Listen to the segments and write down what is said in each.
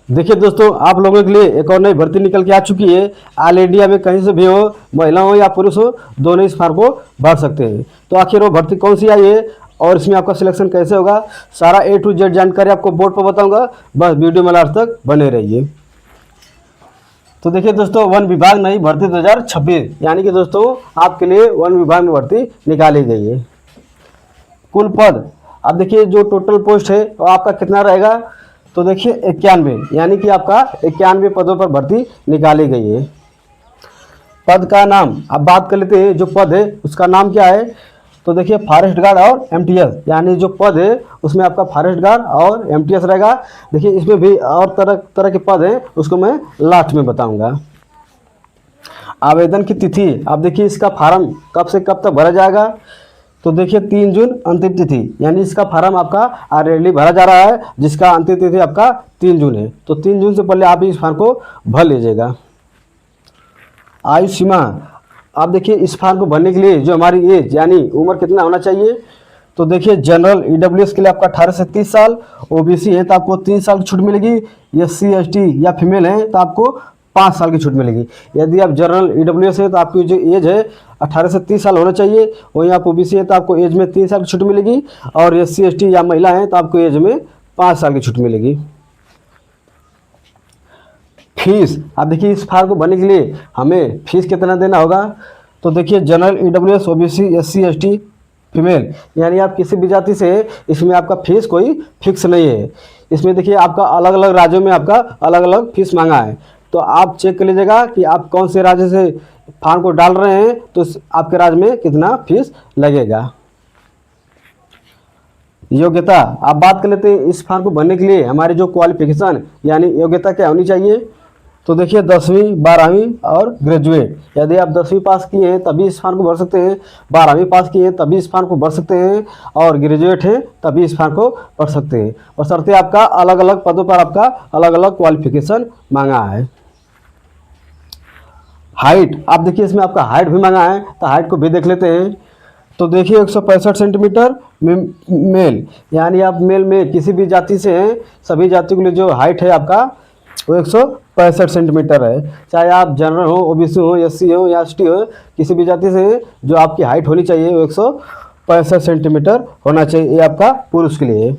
देखिए दोस्तों, आप लोगों के लिए एक और नई भर्ती निकल के आ चुकी है। ऑल इंडिया में कहीं से भी हो, महिला हो या पुरुष हो, दोनों इस फॉर्म को भर सकते हैं। तो आखिर वो भर्ती कौन सी आई है और इसमें आपका सिलेक्शन कैसे होगा, सारा A to Z जानकारी आपको बोर्ड पर बताऊंगा। बस वीडियो में लास्ट तक बने रहिए। तो देखिए दोस्तों, वन विभाग नई भर्ती 2026 यानी कि दोस्तों आपके लिए वन विभाग में भर्ती निकाली गई है। कुल पद अब देखिए, जो टोटल पोस्ट है वो आपका कितना रहेगा, तो देखिए 91, यानी कि आपका 91 पदों पर भर्ती निकाली गई है। पद का नाम अब बात कर लेते हैं। जो पद है उसका नाम क्या है, तो देखिए फॉरेस्ट गार्ड और MTS, यानी जो पद है उसमें आपका फॉरेस्ट गार्ड और MTS रहेगा। देखिए इसमें भी और तरह तरह के पद हैं, उसको मैं लास्ट में बताऊंगा। आवेदन की तिथि अब देखिए, इसका फार्म कब से कब तक भरा जाएगा, तो देखिए 3 जून अंतिम तिथि, यानी इसका फार्म आपका ऑलरेडी भरा जा रहा है, जिसका अंतिम तिथि आपका 3 जून है। तो 3 जून से पहले आप इस फॉर्म को भर लीजिएगा। आयु सीमा आप देखिए, इस फॉर्म को भरने के लिए जो हमारी एज यानी उम्र कितना होना चाहिए, तो देखिए जनरल EWS के लिए आपका 18 से 30 साल, OBC है तो आपको 3 साल की छूट मिलेगी, SC ST या फीमेल है तो आपको 5 साल की छूट मिलेगी। यदि आप जनरल EWS है तो आपकी जो एज है 18 से 30 साल होना चाहिए। वहीं आप OBC है तो आपको एज में 3 साल की छूट मिलेगी, और SC ST या महिला है तो आपको एज में 5 साल की छूट मिलेगी। फीस अब देखिए, इस फॉर्म को भरने के लिए हमें फीस कितना देना होगा, तो देखिए general EWS OBC SC ST female, यानी आप किसी भी जाति से, इसमें आपका फीस कोई फिक्स नहीं है। इसमें देखिए आपका अलग अलग राज्यों में आपका अलग अलग फीस मांगा है। तो आप चेक कर लीजिएगा कि आप कौन से राज्य से फॉर्म को डाल रहे हैं, तो आपके राज्य में कितना फीस लगेगा। योग्यता आप बात कर लेते हैं। इस फॉर्म को भरने के लिए हमारी जो क्वालिफिकेशन यानी योग्यता क्या होनी चाहिए, तो देखिए 10वीं 12वीं और ग्रेजुएट। यदि आप 10वीं पास किए हैं तभी इस फॉर्म को भर सकते हैं, 12वीं पास किए हैं तभी इस फॉर्म को भर सकते हैं, और ग्रेजुएट हैं तभी इस फॉर्म को भर सकते हैं। और शर्तें आपका अलग अलग पदों पर आपका अलग अलग क्वालिफिकेशन मांगा है। हाइट आप देखिए, इसमें आपका हाइट भी मांगा है, तो हाइट को भी देख लेते हैं। तो देखिए 165 सेंटीमीटर मेल, यानी आप मेल में किसी भी जाति से हैं, सभी जातियों के लिए जो हाइट है आपका वो 165 सेंटीमीटर है। चाहे आप जनरल हो, OBC हो, SC हो या ST हो, किसी भी जाति से जो आपकी हाइट होनी चाहिए वो 165 सेंटीमीटर होना चाहिए। ये आपका पुरुष के लिए है।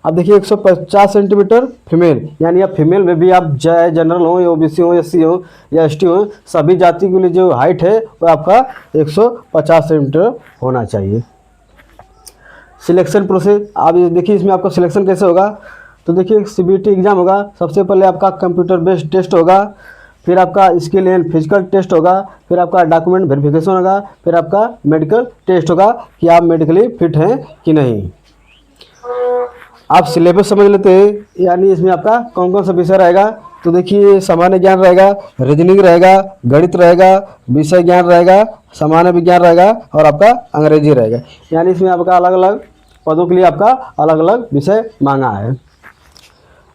अब देखिए 150 सेंटीमीटर फीमेल, यानी आप फीमेल में भी आप चाहे जनरल हो या OBC हो, SC हो या ST हो, सभी जाति के लिए जो हाइट है वो आपका 150 सेंटीमीटर होना चाहिए। सिलेक्शन प्रोसेस आप देखिए, इसमें आपका सिलेक्शन कैसे होगा, तो देखिए CBT एग्ज़ाम होगा। सबसे पहले आपका कंप्यूटर बेस्ड टेस्ट होगा, फिर आपका स्किल एंड फिजिकल टेस्ट होगा, फिर आपका डॉक्यूमेंट वेरिफिकेशन होगा, फिर आपका मेडिकल टेस्ट होगा कि आप मेडिकली फिट हैं कि नहीं। आप सिलेबस समझ लेते हैं, यानी इसमें आपका कौन कौन सा विषय रहेगा, तो देखिए सामान्य ज्ञान रहेगा, रीजनिंग रहेगा, गणित रहेगा, विषय ज्ञान रहेगा, सामान्य विज्ञान रहेगा, और आपका अंग्रेजी रहेगा। यानी इसमें आपका अलग अलग पदों के लिए आपका अलग अलग विषय मांगा है।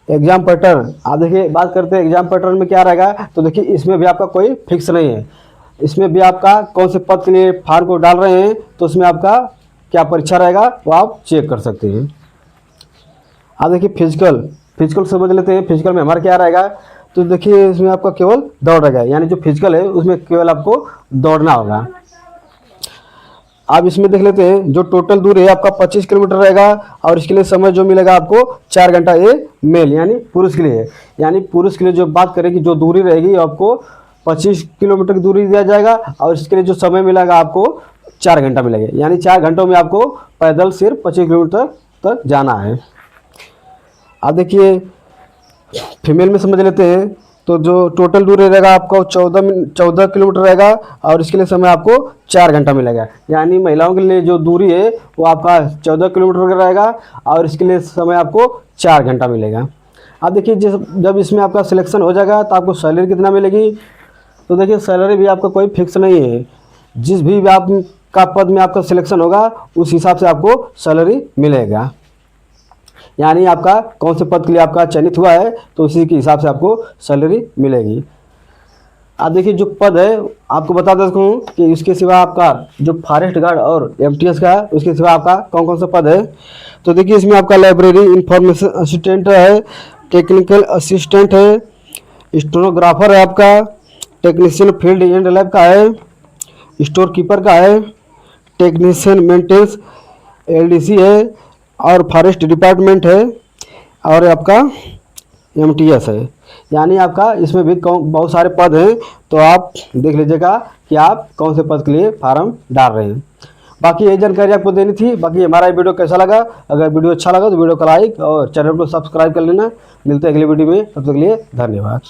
एग्जाम पैटर्न आप देखिए, बात करते हैं एग्जाम पैटर्न में क्या रहेगा, तो देखिए इसमें भी आपका कोई फिक्स नहीं है। इसमें भी आपका कौन से पद के लिए फॉर्म को डाल रहे हैं, तो उसमें आपका क्या परीक्षा रहेगा वो आप चेक कर सकते हैं। आप देखिए फिजिकल समझ लेते हैं। फिजिकल में हमारा क्या रहेगा, तो देखिए इसमें आपका केवल दौड़ रहेगा, यानी जो फिजिकल है उसमें केवल आपको दौड़ना होगा। आप इसमें देख लेते हैं, जो टोटल दूर है आपका 25 किलोमीटर रहेगा, और इसके लिए समय जो मिलेगा आपको 4 घंटा, ये मेल यानी पुरुष के लिए है। यानी पुरुष के लिए जो बात करेगी, जो दूरी रहेगी आपको 25 किलोमीटर की दूरी दिया जाएगा, और इसके लिए जो समय मिलेगा आपको 4 घंटा मिलेगा। यानी 4 घंटों में आपको पैदल सिर्फ 25 किलोमीटर तक जाना है। आप देखिए फीमेल में समझ लेते हैं, तो जो टोटल दूरी रहेगा आपको 14 किलोमीटर रहेगा, और इसके लिए समय आपको 4 घंटा मिलेगा। यानी महिलाओं के लिए जो दूरी है वो आपका 14 किलोमीटर का रहेगा, और इसके लिए समय आपको 4 घंटा मिलेगा। अब देखिए जब इसमें आपका सिलेक्शन हो जाएगा तो आपको सैलरी कितना मिलेगी, तो देखिए सैलरी भी आपका कोई फिक्स नहीं है। जिस भी आपका पद में आपका सिलेक्शन होगा उस हिसाब से आपको सैलरी मिलेगा। यानी आपका कौन से पद के लिए आपका चयनित हुआ है तो उसी के हिसाब से आपको सैलरी मिलेगी। आप देखिए जो पद है आपको बता देता हूँ कि इसके सिवा आपका जो फॉरेस्ट गार्ड और MTS का है, उसके सिवा आपका कौन कौन सा पद है। तो देखिए इसमें आपका लाइब्रेरी इंफॉर्मेशन असिस्टेंट है, टेक्निकल असिस्टेंट है, स्टेनोग्राफर है आपका, टेक्नीशियन फील्ड एंड लैब का है, स्टोर कीपर का है, टेक्नीशियन मेंटेनेंस एलडीसी है और फॉरेस्ट डिपार्टमेंट है और आपका एमटीएस है। यानी आपका इसमें भी बहुत सारे पद हैं, तो आप देख लीजिएगा कि आप कौन से पद के लिए फार्म डाल रहे हैं। बाकी ये जानकारी आपको देनी थी। बाकी हमारा वीडियो कैसा लगा, अगर वीडियो अच्छा लगा तो वीडियो को लाइक और चैनल को सब्सक्राइब कर लेना। मिलते हैं अगली वीडियो में, तब तक के लिए धन्यवाद।